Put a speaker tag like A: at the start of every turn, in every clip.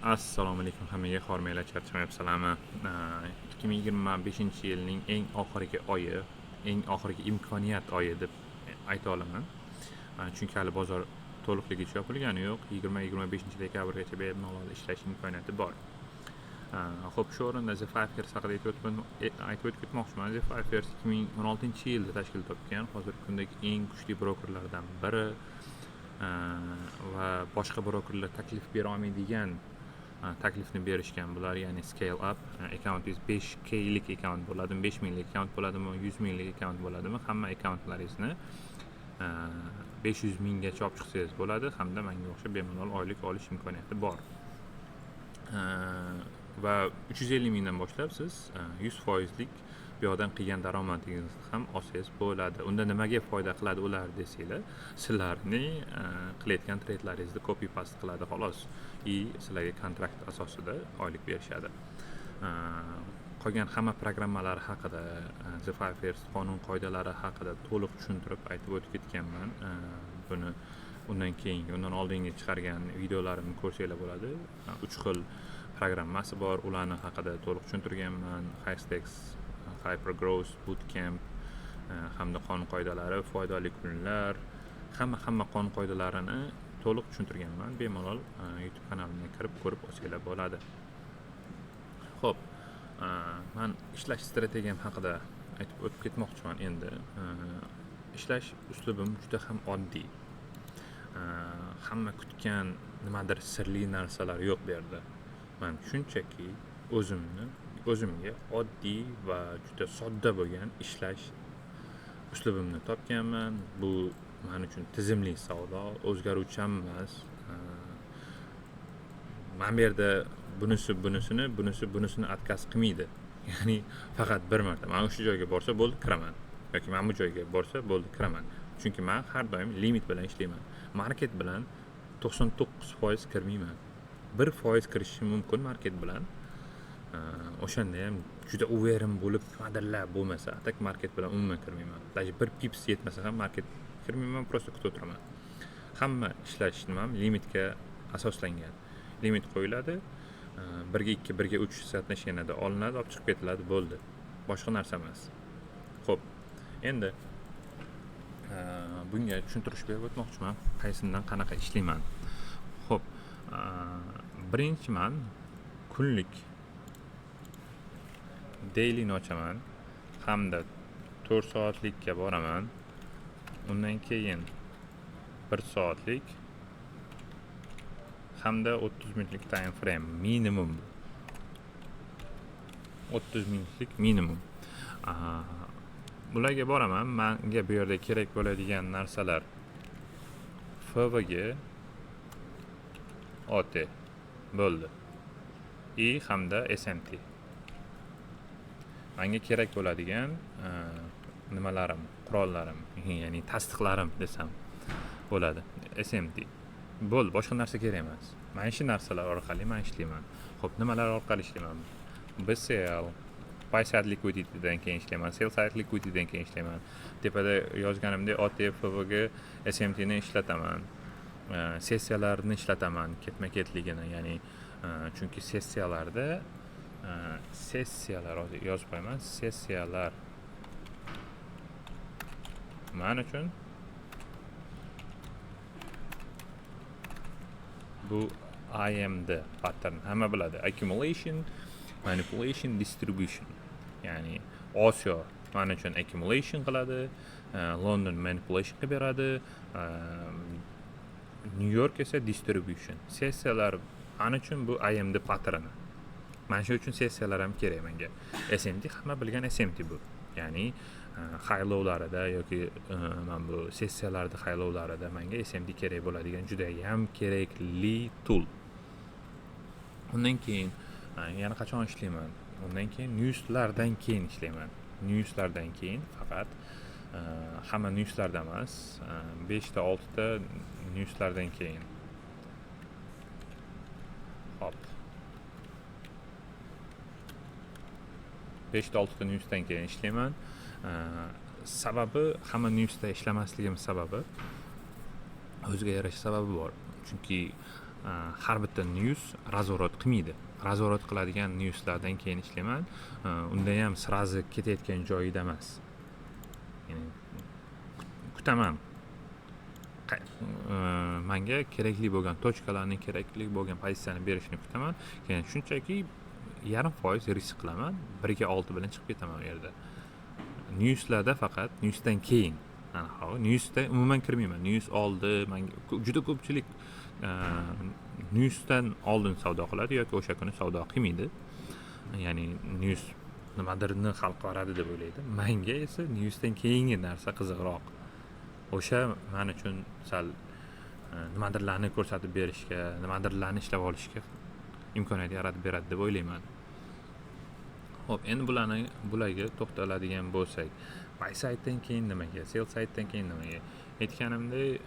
A: Assalomu alaykum hammaga, hormanglar, charchamayapsizlarmi? 2025-yilning eng oxirgi oyi, eng oxirgi imkoniyat oyi deb ayta olaman. Chunki hali bozor to'liqligicha yopilgani yo'q. 20-25 dekabrgacha bemalol ishlash imkoniyati bor. Xo'p, shu o'rinda The Fivers haqida aytib o'tmoqchiman. The Fivers 2016-yilda tashkil topgan, hozirgi kundagi eng kuchli brokerlardan biri va boshqa brokerlar taklif bera olmaydigan taklifni berishgan bular, ya'ni scale up accountingiz 5K lik account bo'ladimi, 5 minglik account bo'ladimi, 100 minglik account bo'ladimi, hamma accountlaringizni 500 minggacha olib chiqsangiz bo'ladi, hamda menga o'xshab bemalol oylik olish imkoniyati bor. Va 350 mingdan boshlab siz 100% lik bu yoqdan qilgan daromadingizni ham olsangiz bo'ladi. Unda nimaga foyda qiladi ular desanglar, sizlarni qilayotgan treydlaringizni copy paste qiladi xolos. Sizlarga kontrakt asosida oylik berishadi. Qolgan hamma programmalar haqida, The Fivers qonun qoidalari haqida to'liq tushuntirib aytib o'tib ketganman. Buni undan oldingi chiqargan videolarimni ko'rsanglar bo'ladi. 3 xil programmasi bor, ularni haqida to'liq tushuntirganman. Hashtags, Hypergrowth, Bootcamp hamda qonun qoidalari, foydali kunlar, hamma qonun qoidalarini to'liq tushuntirganman. Bemalol YouTube kanalimga kirib ko'rib olsanglar bo'ladi. Xo'p, men ishlash strategiyam haqida aytib o'tib ketmoqchiman endi. Ishlash uslubim juda ham oddiy. Hamma kutgan nimadir sirli narsalar yo'q bu yerda. Men shunchaki o'zimga oddiy va juda sodda bo'lgan ishlash uslubimni topganman. Bu men uchun tizimli savdo, o'zgaruvchan emas. Men bu yerda bunisini отказ qilmaydi. Ya'ni faqat bir marta men o'sha joyga borsa bo'ldi, kiraman. Yoki men bu joyga borsa bo'ldi, kiraman. Chunki men har doim limit bilan ishlayman. Market bilan 99% kirmayman. 1% kirishim mumkin market bilan. O'shanda ham juda uverin bo'lib, nimadirlar bo'lmasa, atak market bilan umuman kirmayman. Даже 1 pips yetmasa ham market kirmayman, просто kutib o'tiraman. Hamma ishlashim ham limitga asoslangan. Limit qo'yiladi, 1 ga 2, 1 ga 3 соотношениеda olinadi, olib chiqib ketiladi, bo'ldi. Boshqa narsa emas. Xo'p, endi bunga tushuntirish berib o'tmoqchiman, qaysidan qanaqa ishlayman. Xo'p, birinchi men kunlik daily ochaman, hamda 4 soatlikka boraman. Undan keyin 1 soatlik hamda 30 minutlik time frame minimum. 30 minutlik minimum. Bularga boraman. Menga bu yerda kerak bo'ladigan narsalar FVG, OT bo'ldi. Hamda SMT. Menga kerak bo'ladigan nimalarim, qurollarim, ya'ni tasdiqlarim desam bo'ladi. SMT. Bo'ldi, boshqa narsa kerak emas. Mana shu narsalar orqali men ishlayman. Xo'p, nimalar orqali ishlayman? BCL, buy side liquiditydan keyin ishlayman, sell side liquiditydan keyin ishlayman. Tepada yozganimdek OTF, FVG, SMT ni ishlataman. Sessiyalarni ishlataman, ketma-ketligini, ya'ni chunki sessiyalarda hozir yozib qo'yaman. Sessiyalar men uchun bu IMD pattern hamma biladi. Accumulation, manipulation, distribution. Ya'ni Osiyo men uchun accumulation qiladi, London manipulation qilib beradi, New York esa distribution. Sessiyalar men uchun bu IMD patterni. Mana shu uchun sessiyalar ham kerak menga. SMT hamma bilgan SMT bu. Ya'ni high low'larida yoki men bu sessiyalarda high low'larida menga SMT kerak bo'ladigan juda ham kerakli tool. Undan keyin yana qachon ishlayman? Undan keyin newslardan keyin ishlayman. Newslardan keyin faqat hamma newslarda emas, 5 ta 6 ta newslardan keyin. Hop. 5 ta 6 ta newsdan keyin ishlayman. Sababi hamma newsda ishlamasligim sababi o'ziga yarasha sababi bor. Chunki har bitta news razvorot qilmaydi. Razvorot qiladigan newslardan keyin ishlayman. Unda ham srazi ketayotgan joyida emas. Ya'ni kutaman. Menga kerakli bo'lgan tochkalarni, kerakli bo'lgan pozitsiyani berishni kutaman. Keyin shunchaki 0.5% risk qilaman. 1.6 bilan chiqib ketaman u yerda. Newslarda faqat newsdan keyin. Newsda umuman kirmayman. News oldi, menga juda ko'pchilik newsdan oldin savdo qiladi yoki o'sha kuni savdo qilmaydi. Ya'ni news nimadirni hal qiladi deb o'ylaydi. Menga esa newsdan keyingi narsa qiziqroq. O'sha men uchun sal nimadirlarni ko'rsatib berishga, nimadirlarni ishlab olishga imkoniyat yaratib beradi deb o'ylayman. Xo'p, endi bularga to'xtaladigan bo'lsak, buy side'dan keyin nimaga, sell side'dan keyin nimaga? Aytganimdek,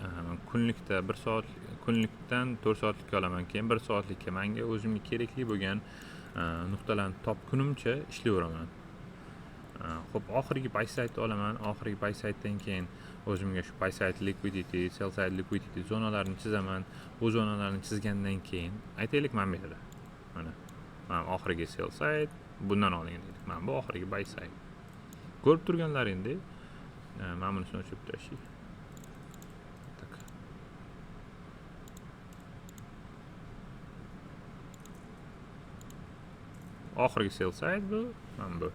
A: kunlikdan 4 soatlikka olaman, keyin 1 soatlikka menga o'zimga kerakli bo'lgan nuqtalarni topgunimcha ishlayveraman. Xo'p, oxirgi buy side'ni olaman. Oxirgi buy side'dan keyin o'zimga shu buy side liquidity, sell side liquidity zonalarini chizaman. Bu zonalarni chizgandan keyin aytaylik men bu yerda. Mana oxirgi sell side, bundan oldin deylik. Mana bu oxirgi buy side. Ko'rib turganlaringdek, men bunisini o'chirib tashlay. Oxirgi sell side bu, mana bu.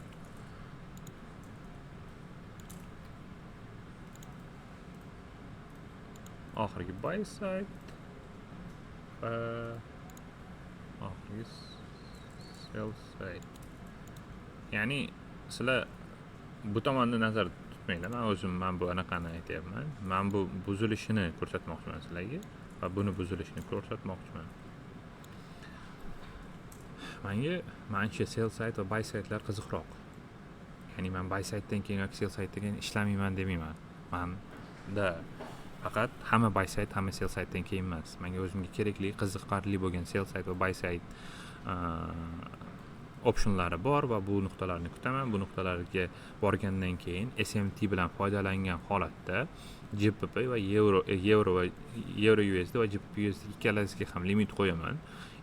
A: Oxirgi buy side va oxirgi sell side. Ya'ni sizlar bu tomonni nazarda tutmanglar. Men bu anaqani aytyapman. Men bu buzilishini ko'rsatmoqchiman sizlarga va buni buzilishini ko'rsatmoqchiman. Menga mancha sell side va buy side'lar qiziqroq. Ya'ni men buy side'dan keyin yoki sell side'dan keyin ishlamayman demayman. Menda faqat hamma buy side, hamma sell side'dan keyin emas. Menga o'zimga kerakli, qiziqarli bo'lgan sell side va buy side optionlari bor va bu nuqtalarni kutaman. Bu nuqtalarga borgandan keyin SMT bilan foydalangan holatda GBP va euro USD va GBP USD ikkalasiga ham limit qo'yaman.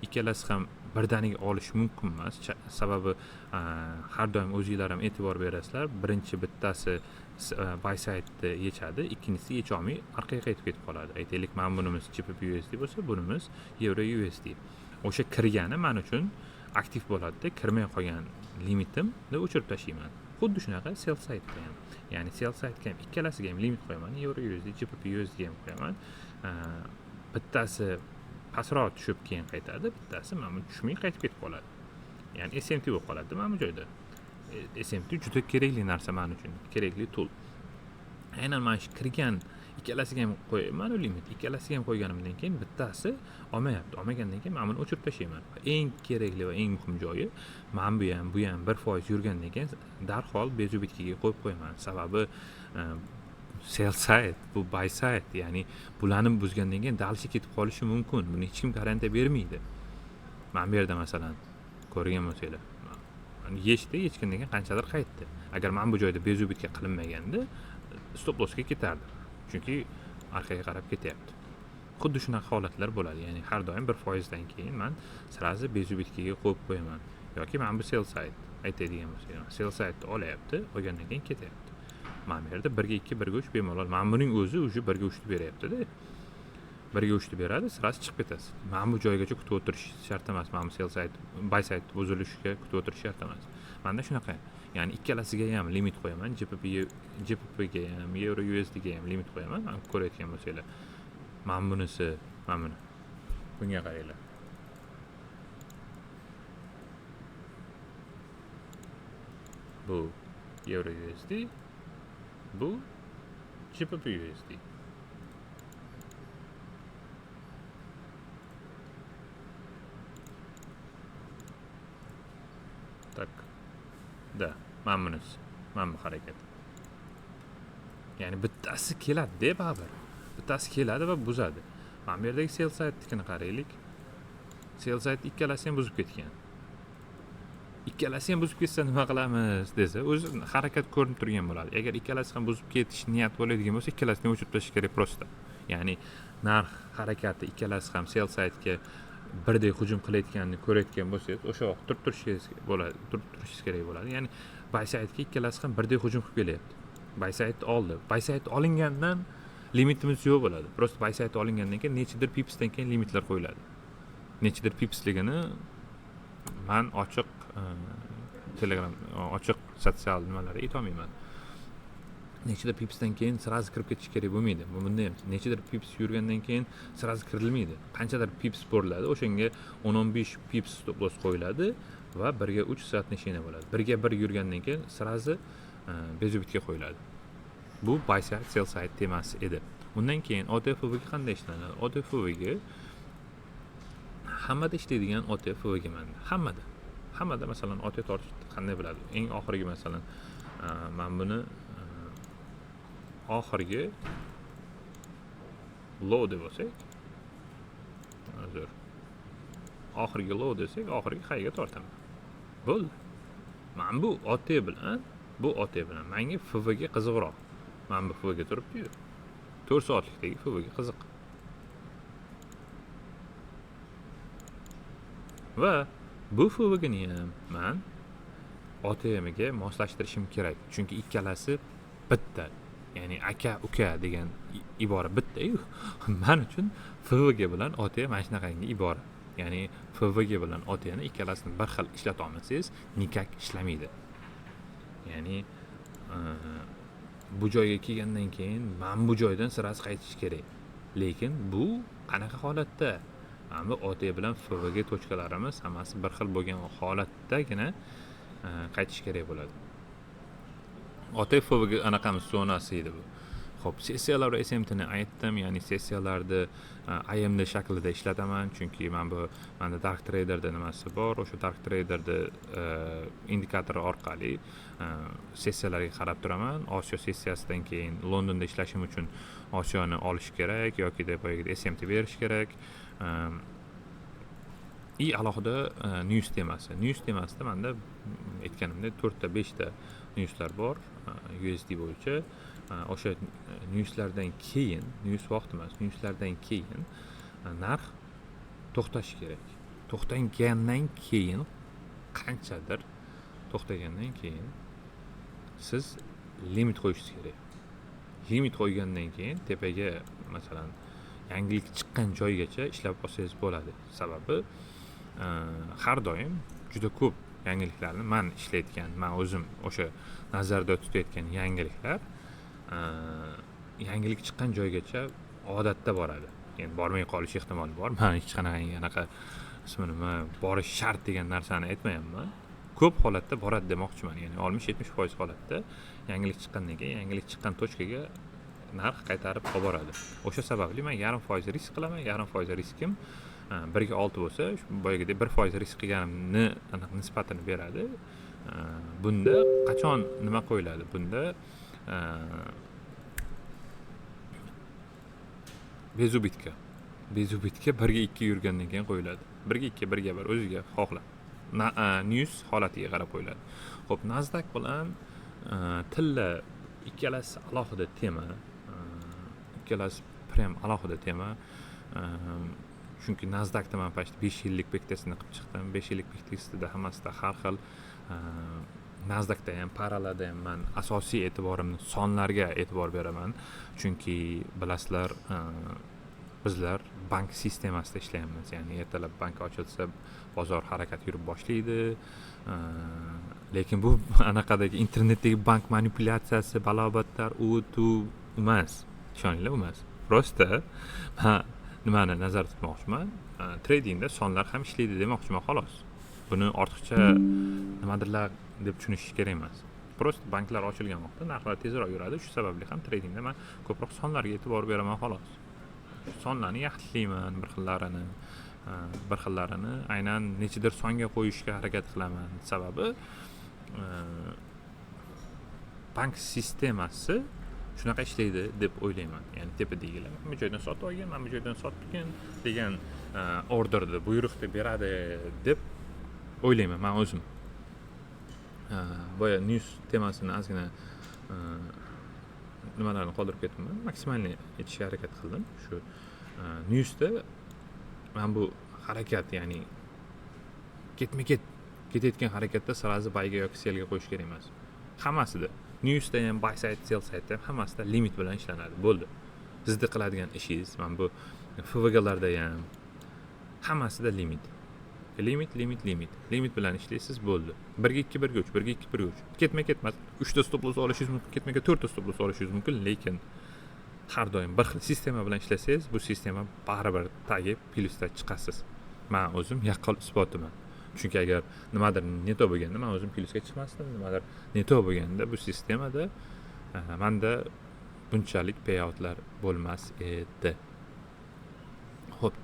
A: Ikkalasi ham birdaniga olish mumkin emas. Sababi har doim o'zingizlar ham e'tibor berasizlar. Birinchi bittasi buy side'ni yechadi, ikkinchisi yecha olmay orqaga qaytib ketib qoladi. Aytaylik, men bunimiz GBP USD bo'lsa, bunimiz euro USD. O'sha kirgani men uchun aktiv bo'ladi-da, kirmay qolgan limitimni o'chirib tashlayman. Xuddi shunaqa sell side'ga ham. Ya'ni sell side'ga ham ikkalasiga ham limit qo'yaman. Euro USD, GBP USD ham qo'yaman. Bittasi pastroq tushib keyin qaytadi, bittasi mana tushmay qaytib ketib qoladi. Ya'ni SMT bo'lib qoladi mana bu joyda. SMT juda kerakli narsa men uchun, kerakli tool. Aynan mana shu kirgan ikkalasiga ham qo'yaman limit. Ikkalasiga ham qo'yganimdan keyin bittasi olmayapti. Olmagandan keyin men buni o'chirib tashlayman. Eng kerakli va eng muhim joyi men bu ham 1% yurgandan keyin darhol bezubitkiga qo'yib qo'yaman. Sababi sell side, bu buy side, ya'ni bularni buzgandan keyin dalshi ketib qolishi mumkin. Buni hech kim garantiya bermaydi. Men bu yerda masalan ko'rgan bo'lsanglar, yechgandan keyin qanchadir qaytdi. Agar men bu joyda bezubitga qilinmaganda stop lossga ketardi. Chunki orqaga qarab ketyapti. Xuddi shunaqa holatlar bo'ladi. Ya'ni har doim 1% dan keyin men srazi bezubitkiga qo'yib qo'yaman. Yoki men bu sell side aytadigan bo'lsam, sell side olyapti, olgandan keyin ketyapti. Men bu yerda 1 ga 2, 1 ga 3 bemalol. Men buning o'zi уже 1 ga 3 deb beryapti-da. 1 ga 3 deb beradi, srazi chiqib ketasiz. Men bu joygacha kutib o'tirish shart emas. Men sell side, buy side buzilishiga kutib o'tirish shart emas. Menda shunaqa. Ya'ni ikkalasiga ham limit qo'yaman. GBP ga ham, euro USD ga ham limit qo'yaman. Men ko'rayotgan bo'lsanglar. Men bunisi, men buni. Bunga qaranglar. Bu euro USD, bu GBP USD. Tak. Da, men bunisi. Men bu harakat. Ya'ni bittasi keladi-da baribir. Bittasi keladi va buzadi. Men bu yerdagi sell side'nikini qaraylik. Sell side ikkalasi ham buzib ketgan. Ikkalasi ham buzib ketsa nima qilamiz desa, o'zi harakat ko'rinib turgan bo'ladi. Agar ikkalasi ham buzib ketish niyat bo'ladigan bo'lsa, ikkalasini o'chirib tashlash kerak prosta. Ya'ni narx harakati ikkalasi ham sell saytga birdek hujum qilayotganini ko'rayotgan bo'lsangiz, o'sha vaqt turib turishingiz kerak bo'ladi. Ya'ni buy saytga ikkalasi ham birdek hujum qilib kelyapti. Buy sayt oldi. Buy sayt olingandan limitimiz yo'q bo'ladi. Prosta buy sayt olingandan keyin nechidir pipsdan keyin limitlar qo'yiladi. Nechidir pipsligini men ochiq Telegram ochiq sotsial nimalarga aytolmayman. Nechidir pipsdan keyin sразу kirib ketish kerak bo'lmaydi. Bunda ham nechidir pips yurgandan keyin sразу kirilmaydi. Qanchadir pips bo'riladi, o'shanga 10-15 pips stop loss qo'yiladi va 1 ga 3 soatnishina bo'ladi. 1 ga 1 yurgandan keyin sразу bezubitga qo'yiladi. Bu buy side sell side temasi edi. Undan keyin OTFV ga qanday ishlanadi? OTFV ga hammada ishlaydigan OTFV ga hammada masalan OT tortish qanday bo'ladi? Eng oxirgi masalan men buni oxirgi low deb olsak, hozir oxirgi low desak, oxirgi highga tortaman. Bo'ldi. Men bu OT bilan menga FV ga qiziqroq. Men bu FV ga turibdi-yu. 4 soatlikdagi FV ga qiziq. Va bu FV ga ham men OTM ga moslashtirishim kerak. Chunki ikkalasi bitta. Ya'ni aka uka degan ibora bitta-yu. Men uchun FVG bilan OT mana shunaqangi ibora. Ya'ni FVG bilan OT ni ikkalasini bir xil ishlata olmasangiz, nikak ishlamaydi. Ya'ni bu joyga kelgandan keyin men bu joydan sirasi qaytish kerak. Lekin bu qanaqa holatda? Mana bu OT bilan FVG tochkalarimiz hammasi bir xil bo'lgan holatdagina qaytish kerak bo'ladi. OT FVG anaqamiz zonasi edi bu. Xo'p, sessiyalar va SMT ni aytdim, ya'ni sessiyalarni IMD shaklida ishlataman, chunki menda Dark Traderda nimasi bor, o'sha Dark Traderda indikatori orqali sessiyalarga qarab turaman. Osiyo sessiyasidan keyin Londonda ishlashim uchun Osiyoni olish kerak yoki deb boyagida SMT berish kerak. Alohida news temasi. News temasida menda aytganimdek 4 ta 5 ta newslar bor USD bo'yicha. O'sha newslardan keyin, news vaqti emas, newslardan keyin narx to'xtashi kerak. To'xtagandan keyin qanchadir to'xtagandan keyin siz limit qo'yishingiz kerak. Limit qo'ygandan keyin tepaga masalan yangilik chiqqan joygacha ishlab olsangiz bo'ladi. Sababi har doim juda ko'p yangiliklarni men ishlayotgan, men o'zim o'sha nazarda tutayotgan yangilik chiqqan joygacha odatda boradi. Endi bormay qolish ehtimoli bor. Men hech qanaqangi anaqa nima borish shart degan narsani aytmayapman. Ko'p holatda boradi demoqchiman. Ya'ni 60-70% holatda yangilik chiqqandan keyin yangilik chiqqan tochkaga narx qaytarib olib boradi. O'sha sababli men 0.5% risk qilaman. 0.5% riskim 1 ga 6 bo'lsa, boyagidek 1% risk qilganimni aniq nisbatini beradi. Bunda qachon nima qo'yiladi? Bunda bezubitka 1 ga 2 yurgandan keyin qo'yiladi. 1 ga 2, 1 ga 1 o'ziga xohlab. News holatiga qarab qo'yiladi. Xo'p, Nasdaq bilan tilla ikkalasi alohida tema. Ikkalasi prem alohida tema. Chunki Nasdaqda men past 5 yillik bektasini qilib chiqdim. 5 yillik bektasida hammasida har xil Nasdaqda ham, paralada ham men asosiy e'tiborimni sonlarga e'tibor beraman. Chunki bilasizlar, bizlar bank sistemasida ishlaymiz. Ya'ni ertalab bank ochilsa, bozor harakat yurib boshlaydi. Lekin bu anaqadagi internetdagi bank manipulyatsiyasi, balobatlar u emas. Ishoninglar, emas. Prosta nimani nazarda tutmoqchiman? Tradingda sonlar ham ishlaydi demoqchiman, xolos. Buni ortiqcha nimadirlar deb tushunish kerak emas. Prosta banklar ochilgan vaqtda narxlar tezroq yuradi. Shu sababli ham tradingda men ko'proq sonlarga e'tibor beraman, xolos. Sonlarni yaxshilayman, bir xillarini aynan nechidir songa qo'yishga harakat qilaman. Sababi bank sistemasi shunaqa ishlaydi deb o'ylayman. Ya'ni tepadagilar bu joydan sotib olgan, men bu joydan sotgan degan orderni, buyruqni beradi deb o'ylayman men o'zim. Boya news temasini ozgina nimalarni qoldirib ketdim. Maksimalni aytishga harakat qildim. Shu Newsda mana bu harakat, ya'ni ketma-ket ketayotgan harakatda sразу buyga yoki sellga qo'yish kerak emas. Hammasida, newsda ham, buy side, sell side ham hammasida limit bilan ishlanadi. Bo'ldi. Sizda qiladigan ishingiz mana bu FVG'larda ham hammasida limit. Limit bilan ishlaysiz, bo'ldi. 1 ga 2, 1 ga 3, 1 ga 2, 1 ga 3. Ketma-ket emas. 3 ta stop loss olishingiz mumkin, ketma-ket 4 ta stop loss olishingiz mumkin, lekin har doim bir xil sistema bilan ishlasangiz, bu sistema baribir tagi plyusda chiqasiz. Men o'zim yaqqol isbotiman. Chunki agar nimadir neto bo'lganda, men o'zim plyusga chiqmasdim, nimadir neto bo'lganda bu sistemada menda bunchalik payoutlar bo'lmas edi. Xo'p,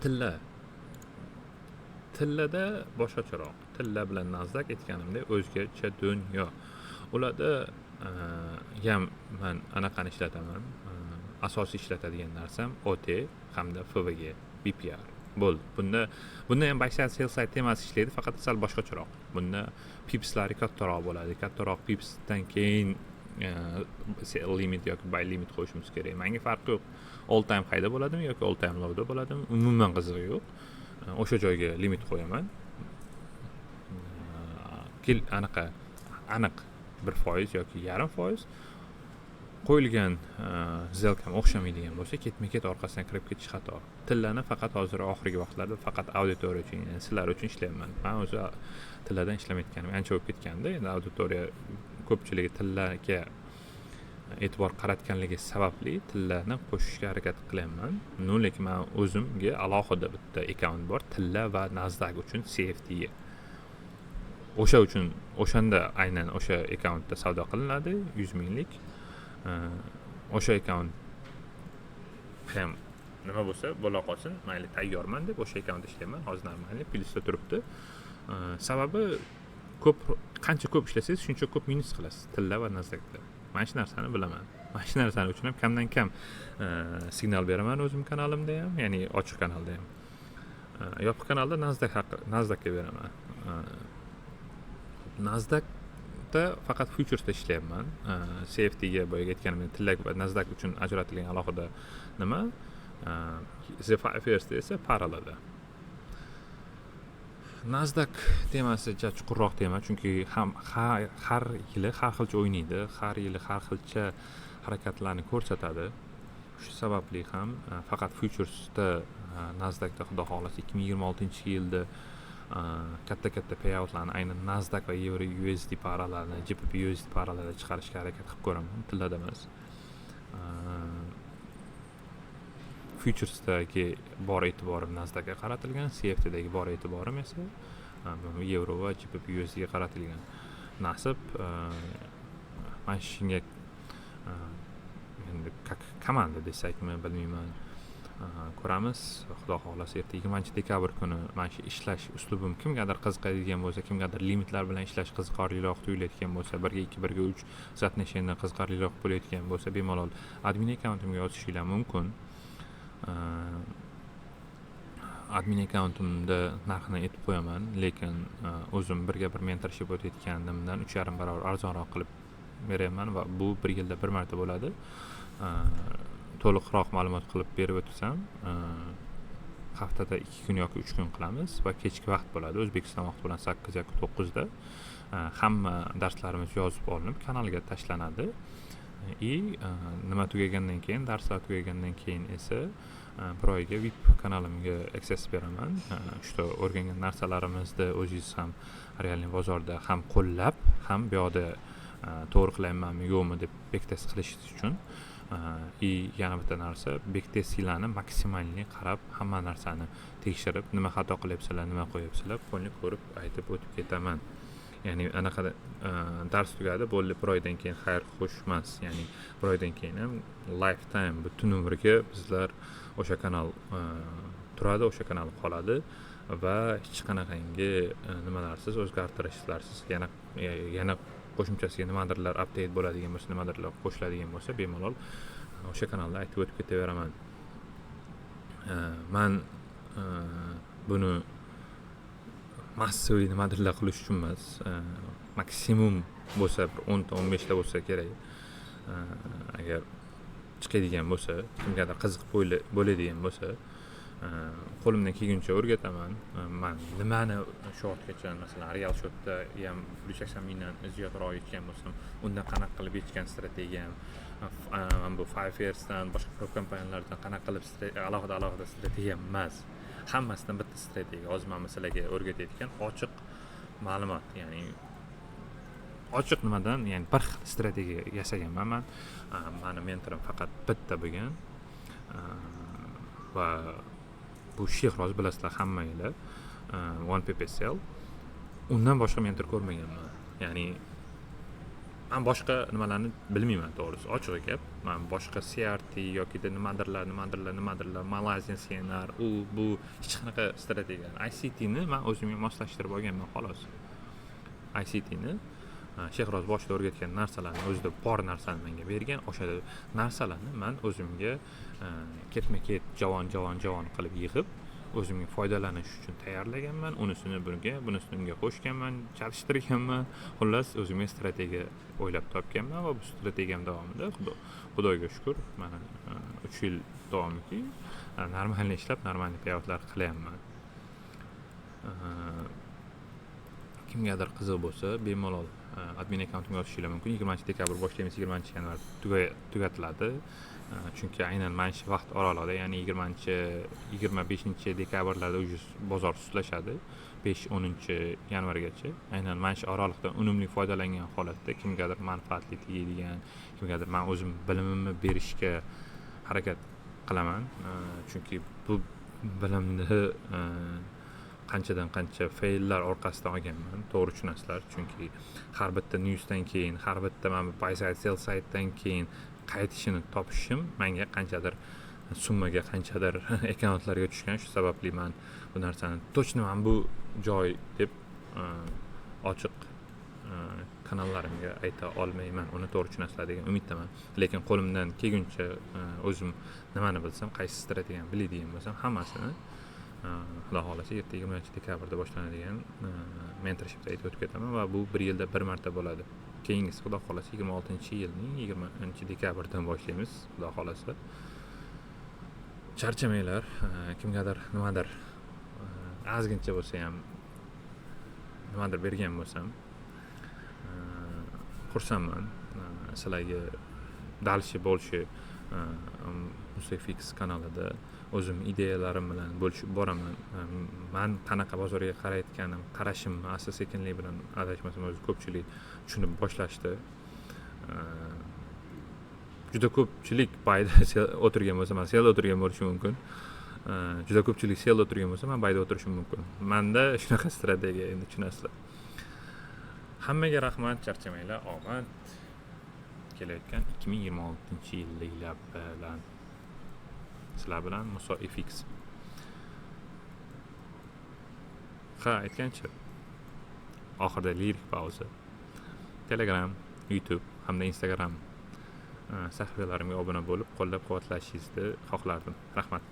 A: tillada boshqacharoq. Tilla bilan Nasdaq aytganimdek o'zgacha dunyo. Ularda ham men anaqani ishlataman. Asosiy ishlatadigan narsam OT hamda FVG, BPR. Bo'ldi. Bunda ham buy side, sell side temasi ishlaydi, faqat sal boshqacharoq. Bunda pipslari kattaroq bo'ladi. Kattaroq pipsdan keyin sell limit yoki buy limit qo'yishimiz kerak. Menga farqi yo'q. All time highda bo'ladimi yoki all time lowda bo'ladimi, umuman qizig'i yo'q. O'sha joyga limit qo'yaman. Aniq 1% yoki 0.5% qo'yilgan zelkam o'xshamaydigan bo'lsa, ketma-ket orqasidan kirib ketish xato. Tillani faqat hozir oxirgi vaqtlarda faqat auditoriya uchun, ya'ni sizlar uchun ishlayapman. Men o'zi tilladan ishlamayotganim ancha bo'lib ketganda, endi auditoriya ko'pchiligi tillaga e'tibor qaratganligi sababli tillani qo'shishga harakat qilyapman. Lekin men o'zimga alohida bitta akkaunt bor, tilla va Nasdaq uchun CFD. O'shanda aynan o'sha akkauntda savdo qilinadi, 100 minglik. O'sha akkaunt ham nima bo'lsa bo'la qolsin, mayli tayyorman deb o'sha akkauntda ishlayman. Hozir normalniy plyusda turibdi. Sababi qancha ko'p ishlasangiz, shuncha ko'p minus qilasiz tilla va Nasdaqda. Men shu narsani bilaman. Men shu narsani uchun ham kamdan kam signal beraman o'zim kanalimda ham, ya'ni ochiq kanalda ham. Yopiq kanalda Nasdaqga beraman. Nasdaqda faqat futuresda ishlayapman. CFDga boyaga aytganimdek, tilla va Nasdaq uchun ajratilgan alohida nima? The 5 yearsda esa parallelda. Nasdaq temasi juda chuqurroq tema, chunki har yili har xilcha o'ynaydi, har yili har xilcha harakatlarni ko'rsatadi. Shu sababli ham faqat futuresda Nasdaqda xudo xohlasa 2026-yilda katta payoutlarni aynan Nasdaq va Euro USD paralarini, GBP USD paralarini chiqarishga harakat qilib ko'raman, tillada emas. Futuresdagi bor e'tiborim Nasdaqga qaratilgan, CFDdagi bor e'tiborim esa Euro va GBP USD ga qaratilgan. Nasib mana shunga endi komanda desakmi, bilmayman. Ko'ramiz. Xudo xohlasa erta 20-dekabr kuni mana shu ishlash uslubim kimgadir qiziqadigan bo'lsa, kimgadir limitlar bilan ishlash qiziqarliroq tuyulayotgan bo'lsa, 1 ga 2, 1 ga 3 sootneshenidan qiziqarliroq bo'layotgan bo'lsa, bemalol admin akkauntimga yozishinglar mumkin. Admin akkauntimda narxini aytib qo'yaman, lekin o'zim 1 ga 1 mentorship o'tayotganimdan 3,5 barobar arzonroq qilib beraman va bu 1 yilda 1 marta bo'ladi. To'liqroq ma'lumot qilib berib o'tsam, haftada 2 kun yoki 3 kun qilamiz va kechki vaqt bo'ladi. O'zbekiston vaqti bilan 8 yoki 9 da hamma darslarimiz yozib olinib kanalga tashlanadi. Nima tugagandan keyin, darslar tugagandan keyin esa bir oyga VIP kanalimga access beraman. Shu o'rgangan narsalarimizni o'zingiz ham realniy bozorda ham qo'llab, ham bu yoqda to'g'ri qilyapmanmi yo'qmi deb backtest qilish uchun. Yana bitta narsa, backtestlarni maksimalni qarab, hamma narsani tekshirib, nima xato qilyapsizlar, nima qo'yapsizlar, qo'lni ko'rib aytib o'tib ketaman. Ya'ni anaqa dars tugadi, bo'ldi, 1 oydan keyin xayr xo'sh emas. Ya'ni 1 oydan keyin ham lifetime butun umrga bizlar o'sha kanal turadi, o'sha kanal qoladi va hech qanaqangi nimalarsiz, o'zgartirishlarsiz, yana qo'shimchasiga nimadirlar update bo'ladigan bo'lsa, nimadirlar qo'shiladigan bo'lsa, bemalol o'sha kanalda aytib o'tib ketaveraman. Men buni massiviy nimadirlar qilish uchun emas, maksimum bo'lsa 10 ta 15 ta bo'lsa kerak. Agar chiqadigan bo'lsa, kimgadir qiziq bo'ladigan bo'lsa, qo'limdan kelguncha o'rgataman. Man nimani shortgacha, masalan, real shotda ham 180 mingdan ziyodroq yechgan bo'lsam, undan qanaqa qilib yechgan strategiyam, bu Fiverr'dan boshqa ko'p kompaniyalardan qanaqa qilib alohida strategiya emas. Hammasidan bitta strategiya. Hozir men sizlarga o'rgatayotgan ochiq ma'lumot, ya'ni ochiq nimadan, ya'ni bir xil strategiya yasaganman men. Mani mentorim faqat bitta bo'lgan. Va bu Shehroz, bilasizlar hammanglar, One PPSL. Undan boshqa mentor ko'rmaganman. Ya'ni men boshqa nimalarni bilmayman, to'g'risi, ochiq gap. Men boshqa CRT yoki nimadirlar, Malayzian CNR, bu hech qanaqa strategiya. ICT ni men o'zimga moslashtirib olganman, xolos. ICT ni Shehroz boshida o'rgatgan narsalarni o'zida bor narsani menga bergan. O'sha narsalarni men o'zimga ketma-ket javon qilib yig'ib, o'zimga foydalanish uchun tayyorlaganman. Unisini unga qo'shganman, chalishtirganman. Xullas, o'zimga strategiya o'ylab topganman va bu strategiyam davomida Xudoga shukr, mana 3 yil davomiki normalniy ishlab, normalniy payoutlar qilyapman. Kimgadir qiziq bo'lsa, bemalol admin akkauntimga yozishingiz mumkin. 20-dekabr boshlaymiz, 20-yanvar tugatiladi. Chunki aynan mana shu vaqt oralig'ida, ya'ni 25-dekabrlarda bozor sustlashadi. 5-10-yanvargacha. Aynan mana shu oralig'da unumli foydalangan holatda kimgadir manfaatli tegadigan, kimgadir men o'zim bilimimni berishga harakat qilaman. Chunki bu bilimni qanchadan qancha faillar orqasidan olganman, to'g'ri tushunasizlar. Chunki har bitta newsdan keyin, har bitta mana bu buy side, sell sidedan keyin qaytishini topishim menga qanchadir summaga, qanchadir akkauntlarga tushgan. Shu sababli men bu narsani точно men bu joy deb ochiq kanallarimga ayta olmayman. Uni to'g'ri tushunasizlar degan umiddaman. Lekin qo'limdan kelguncha o'zim nimani bilsam, qaysi strategiyani biladigan bo'lsam, hammasini Xudo xolasa 20-dekabrda boshlanadigan mentorshipda aytib o'tib ketaman va bu 1 yilda bir marta bo'ladi. Keyingisi Xudo xolasa 26-yilning 20-dekabrdan boshlaymiz, Xudo xolasa. Charchamanglar, kimgadir nimadir ozgincha bo'lsa ham nimadir bergan bo'lsam, xursandman. Sizlarga dalshi bo'lshi Musafix kanalida o'zim ideyalarim bilan bo'lishib boraman. Men qanaqa bozorga qarayotganim, qarashim asta-sekinlik bilan adashmasam o'zi ko'pchilik tushunib boshlashdi. Juda ko'pchilik bayda o'tirgan bo'lsa, men selda o'tirgan bo'lishim mumkin. Juda ko'pchilik selda o'tirgan bo'lsa, men bayda o'tirishim mumkin. Menda shunaqa strategiya, endi tushunasizlar. Hammaga rahmat, charchamanglar, omad. Kelayotgan 2026-yilliklar bilan sizlar bilan Muso FX. Aytgancha oxirida lirik pauza. Telegram, YouTube hamda Instagram sahifalarimga obuna bo'lib, qo'llab-quvvatlashingizni xohlardim. Rahmat.